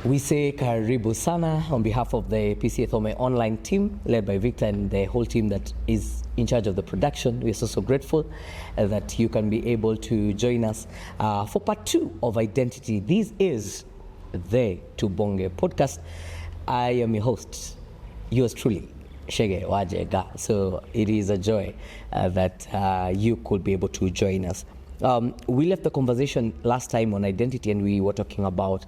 We say karibu sana on behalf of the PCA Thome online team led by Victor and the whole team that is in charge of the production. We are so grateful that you can be able to join us for part 2 of Identity. This is the Tubonge podcast. I am your host, yours truly, Shege Wajega. So it is a joy that you could be able to join us. We left the conversation last time on identity and we were talking about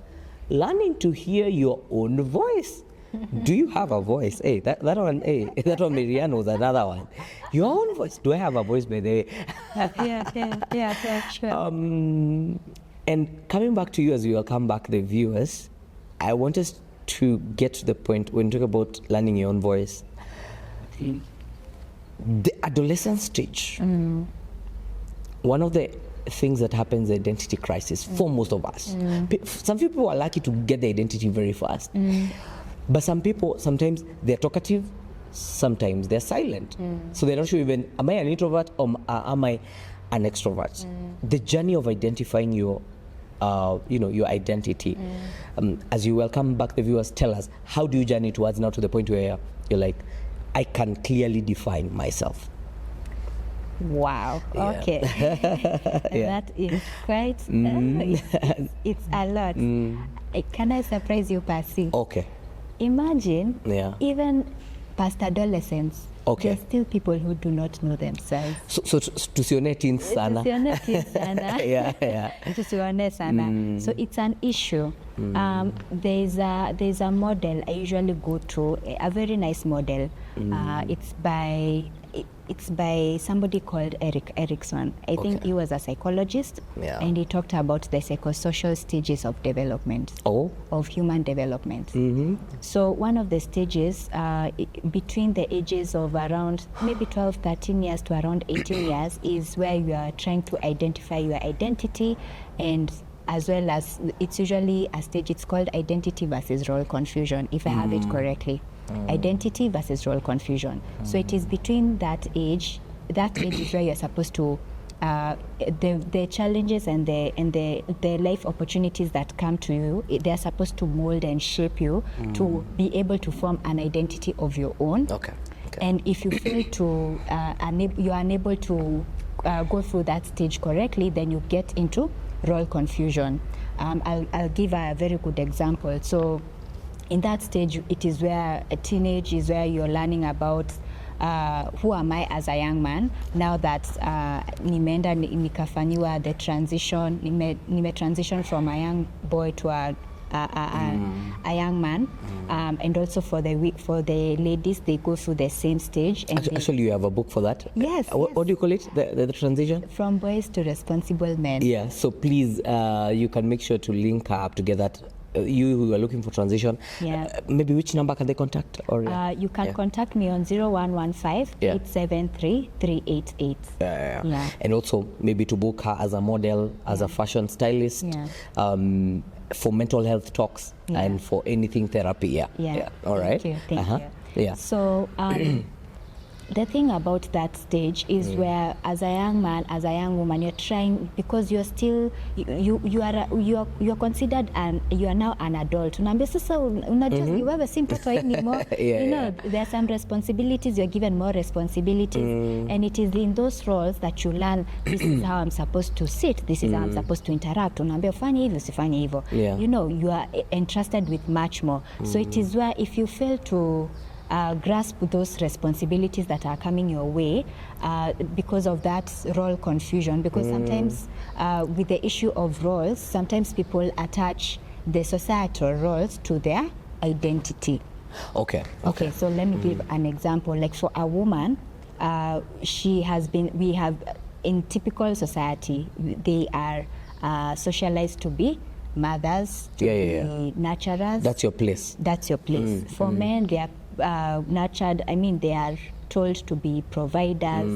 learning to hear your own voice. Do you have a voice? Hey, that one, Maryann was another one. Your own voice. Do I have a voice, by the way? Yeah, sure. And coming back to you as we welcome back the viewers, I want us to get to the point when you talk about learning your own voice. The adolescent stage. One of the things that happens, the identity crisis for most of us. Some people are lucky to get the identity very fast. But some people, sometimes they're talkative, sometimes they're silent. So they're not sure even, am I an introvert or am I an extrovert? The journey of identifying your your identity. As you welcome back the viewers, tell us, how do you journey towards now to the point where you're like, I can clearly define myself? Wow. Yeah. Okay. That is quite. It's a lot. Can I surprise you, Percy? Okay. Imagine. Yeah. Even past adolescents. Okay. There's still people who do not know themselves. So tusione teen sana. Tusione teen sana. Yeah. Tusione sana. So it's an issue. There's a model I usually go to, a very nice model. It's by somebody called Erik Erikson. I think he was a psychologist, and he talked about the psychosocial stages of development, of human development. So one of the stages between the ages of around maybe 12, 13 years to around 18 years is where you are trying to identify your identity, and as well as it's usually a stage, it's called identity versus role confusion, if I have it correctly. Identity versus role confusion. So it is between that age is where you're supposed to the challenges and the life opportunities that come to you, they're supposed to mold and shape you to be able to form an identity of your own. And if you fail to you are unable to go through that stage correctly, then you get into role confusion. I'll give a very good example. So in that stage, it is where a teenage is where you're learning about who am I as a young man. Now that nimeenda nikafanyiwa the transition, nime transition from a young boy to a young man, and also for the ladies, they go through the same stage. And actually, you have a book for that. Yes. What do you call it? The transition from boys to responsible men. Yeah. So please, you can make sure to link up to get that. You who are looking for transition, maybe which number can they contact? Or you can contact me on 0115-873-388. And also maybe to book her as a model, as a fashion stylist, for mental health talks and for anything therapy. All right. Thank you. So the thing about that stage is where, as a young man, as a young woman, you're trying, because you're still you are considered, and you are now an adult. Unaambia sasa unajua wewe si mtoto anymore. There are some responsibilities. You're given more responsibilities, and it is in those roles that you learn. This is how I'm supposed to sit. This is how I'm supposed to interact. Unaambia ufanye hivyo, usifanye hivyo. You are entrusted with much more. So it is where, if you fail to grasp those responsibilities that are coming your way because of that role confusion, because sometimes with the issue of roles, sometimes people attach the societal roles to their identity. Okay, so let me give an example. Like for a woman, we have in typical society, they are socialized to be mothers, to be nurturers. That's your place. For men, they are nurtured. I mean, they are told to be providers,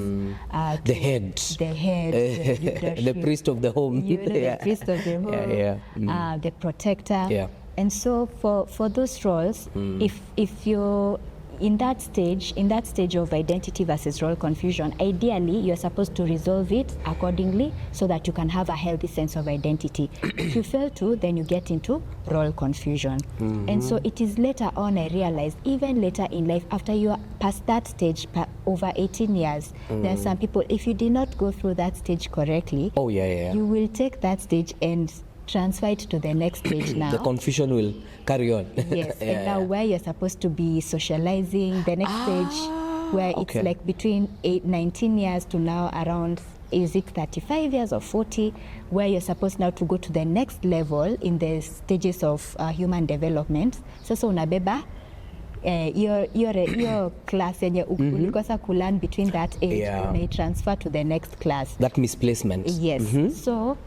the head, the priest of the home, the priest of the home, the protector. And so for those roles, if you in that stage of identity versus role confusion, ideally you're supposed to resolve it accordingly so that you can have a healthy sense of identity. If you fail to, then you get into role confusion. And so it is later on I realized, even later in life, after you are past that stage, over 18 years, there are some people, if you did not go through that stage correctly, you will take that stage and transfer it to the next stage now. The confusion will carry on. Yes, and now where you're supposed to be socializing, the next stage where it's like between 19 years to now around, is it 35 years or 40, where you're supposed now to go to the next level in the stages of human development. Sasa unabeba your class yenye ulikosa kulearn between that age, and transfer to the next class. That misplacement. Yes. So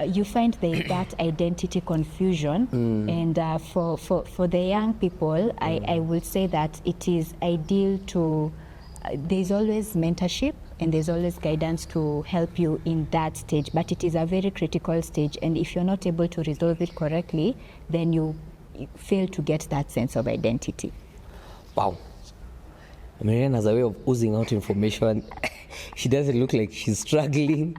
you find that identity confusion, and for the young people, I will say that it is ideal to, there's always mentorship and there's always guidance to help you in that stage, but it is a very critical stage, and if you're not able to resolve it correctly, then you fail to get that sense of identity. Wow. Maryann has a way of oozing out information. She doesn't look like she's struggling.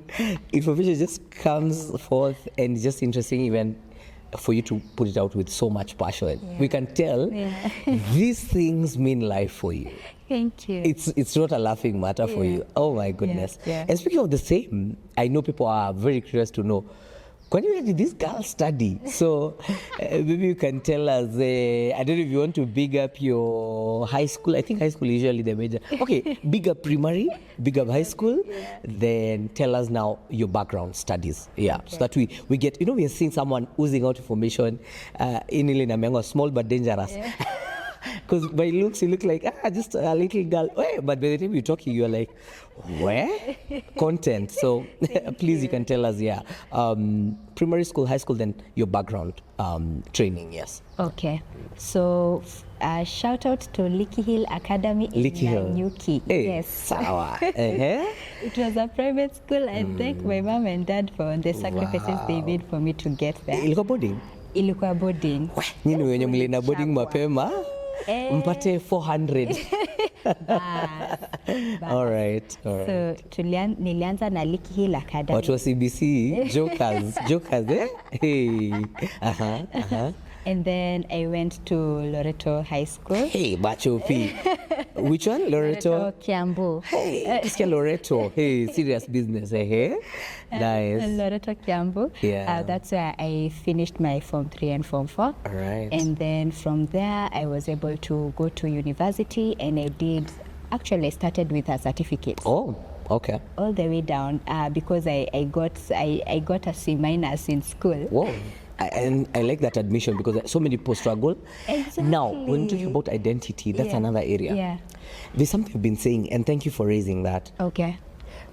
Information just comes forth, and it's just interesting even for you to put it out with so much passion. We can tell these things mean life for you. Thank you. It's not a laughing matter for you. Oh my goodness. And speaking of the same, I know people are very curious to know, where did this girl study? So maybe you can tell us, I don't know if you want to big up your high school. I think high school is usually the major. Okay, big up primary, big up high school. Then tell us now your background studies. So that we get, we are seeing someone oozing out information in Ilina, small but dangerous. Because by looks, you look like, just a little girl. But by the time you're talking, you're like, where? Content. So please, you can tell us, primary school, high school, then your background training, yes. Okay. So shout out to Licky Hill Academy in Nanyuki. Yes. Sawa. It was a private school. I thank my mom and dad for the sacrifices they made for me to get there. Ilikuwa boarding? Ilikuwa boarding. Nyinyi wenye mlina boarding mapema? Mpate 400. All right. So nilianza na Licky Hill Academy. What was CBC? Jokers, eh? Hey. And then I went to Loreto High School. Hey, Bacho P. Which one? Loreto Kiambu. Hey, it's Loreto. Hey, serious business, eh? Nice. Loreto Kiambu. Yeah. That's where I finished my Form 3 and Form 4. All right. And then from there, I was able to go to university, and I started with a certificate. Oh, okay. All the way down because I got a C- in school. Whoa. And I like that admission because so many people struggle. Exactly. Now, when you talk about identity, that's another area. Yeah. There's something I've been saying, and thank you for raising that. Okay.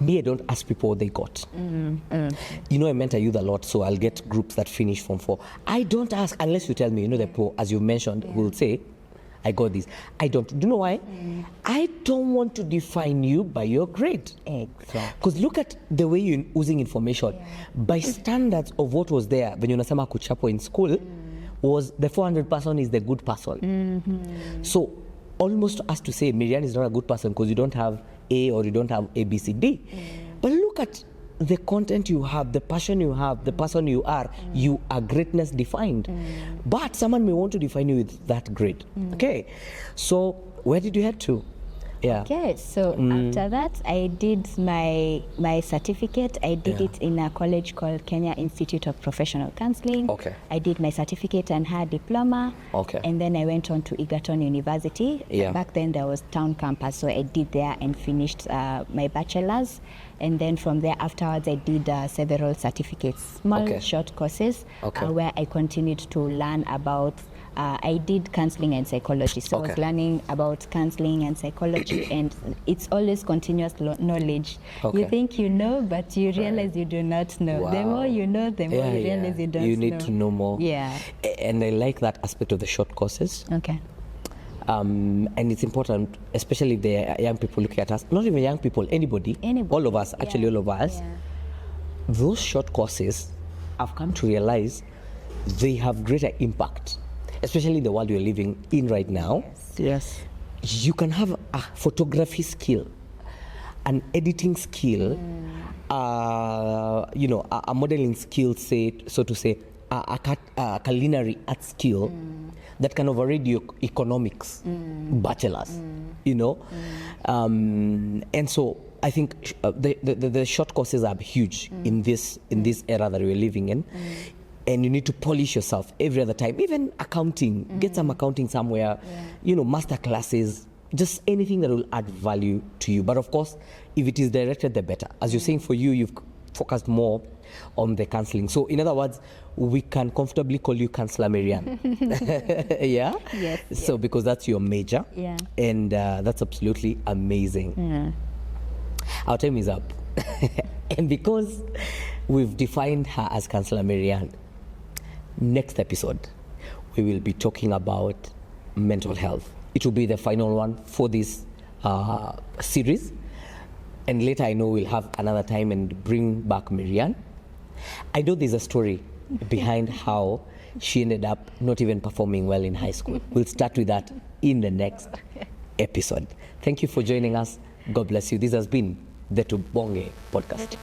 Me, I don't ask people what they got. I mentor youth a lot, so I'll get groups that finish Form 4. I don't ask unless you tell me, the people, as you mentioned, will say, I got this. I don't. Do you know why? I don't want to define you by your grade. Exactly. Because look at the way you're using information. By standards of what was there when you unasema kuchapo in school, was the 400 person is the good person. So almost us to say Maryann is not a good person because you don't have A or you don't have A, B, C, D. But look at the content you have, the passion you have, the person you are greatness defined. But someone may want to define you with that grade. Okay, so where did you head to? Okay, so after that, I did my certificate. I did it in a college called Kenya Institute of Professional Counseling. Okay. I did my certificate and had diploma. Okay. And then I went on to Egerton University. Back then there was town campus, so I did there and finished my bachelor's. And then from there afterwards, I did several certificates, small short courses, where I continued to learn about. I did counseling and psychology, so I was learning about counseling and psychology, and it's always continuous knowledge. You think you know, but you realize you do not know. Wow. The more you know, the more you realize you don't know. You need to know more. Yeah. And I like that aspect of the short courses. Okay. And it's important, especially if the young people looking at us, not even young people, anybody. All of us, actually all of us. Those short courses, I've come to realize they have greater impact, especially in the world we're living in right now. Yes. you can have a photography skill, an editing skill, you know, a modeling skill, say, so to say, a culinary art skill that can override your economics bachelor's, you know. And so I think the short courses are huge in this era that we're living in. And you need to polish yourself every other time. Even accounting, get some accounting somewhere, you know, master classes, just anything that will add value to you. But of course, if it is directed, the better. As you're saying, for you, you've focused more on the counseling. So in other words, we can comfortably call you Counselor Maryann. Yeah? Yes. So because that's your major. Yeah. And that's absolutely amazing. Yeah. Our time is up. And because we've defined her as Counselor Maryann, next episode, we will be talking about mental health. It will be the final one for this series. And later, I know we'll have another time and bring back Maryann. I know there's a story behind how she ended up not even performing well in high school. We'll start with that in the next episode. Thank you for joining us. God bless you. This has been the Tubonge podcast.